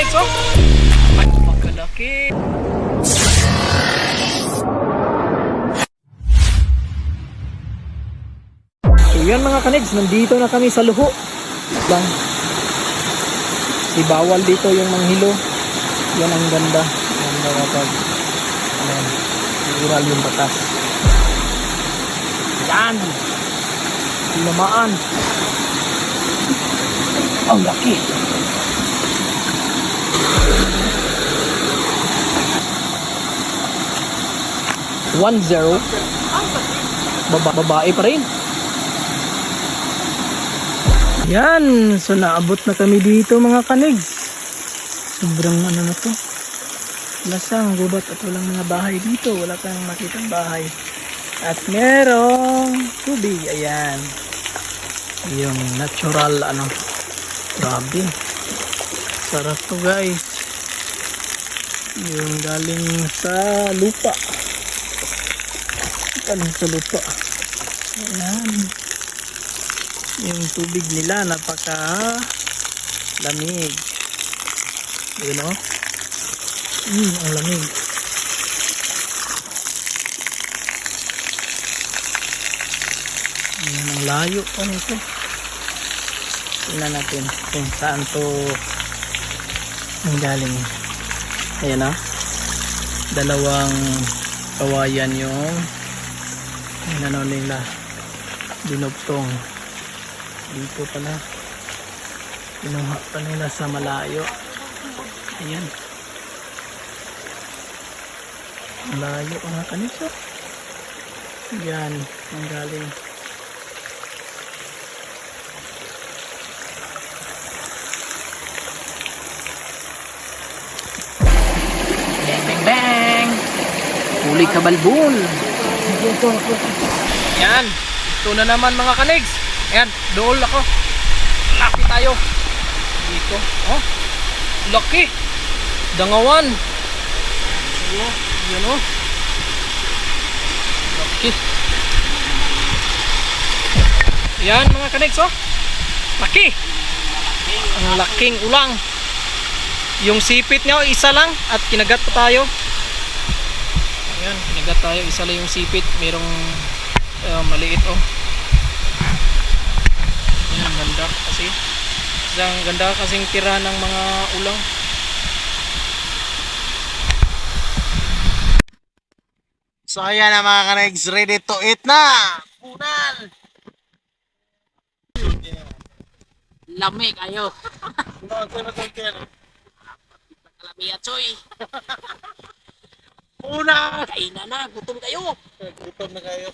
kanigs, oh. Ay, makalaki. So yan mga kanigs, nandito na kami sa Luho. Lang. Si bawal dito yung manghilo. Yan ang ganda. Ganda kapag ural yung batas. Yan. Tinamaan. Ang laki. One zero. Babae pa rin. Yan. So naabot na kami dito mga kanigs. Sobrang ano na to. Lasang gubat at walang mga bahay dito. Wala kang makitang bahay. At merong tubig. Ayan. Yung natural ano. Grabe. Sarap to guys. Yung galing sa lupa. Galing sa lupa. Ayan. Yung tubig nila napaka lamig. Yun o. Ang lamig. Ayan, ang layo pa nito. Tingnan natin kung saan to ang galing. Ayan o. Dalawang kawayan yung ano nila. Dinugtong. Dito pala. Pinuha pa nila sa malayo. Ayan. Malayo mga kanito. Yan. Ang galing. Bang bang bang. Huli kabalbon. Yan. Ito na naman mga kanigs. Ayan. Dool ako. Laki tayo. Dito. Oh. Laki. Dangawan. Oh. Yan o. Laki. Yan mga kanigs oh. Laki. Ang laking ulang. Yung sipit niya isa lang at kinagat pa tayo. Ayan, kinagat tayo. Isa lang yung sipit. Merong maliit oh. Ayan, ganda kasi. Isang ganda kasing tira ng mga ulang. So ayan na mga kanigs, ready to eat na! Punan! Lami kayo. Punan! Lami at soy. Punan! Kainan na, gutom kayo. Gutom na kayo.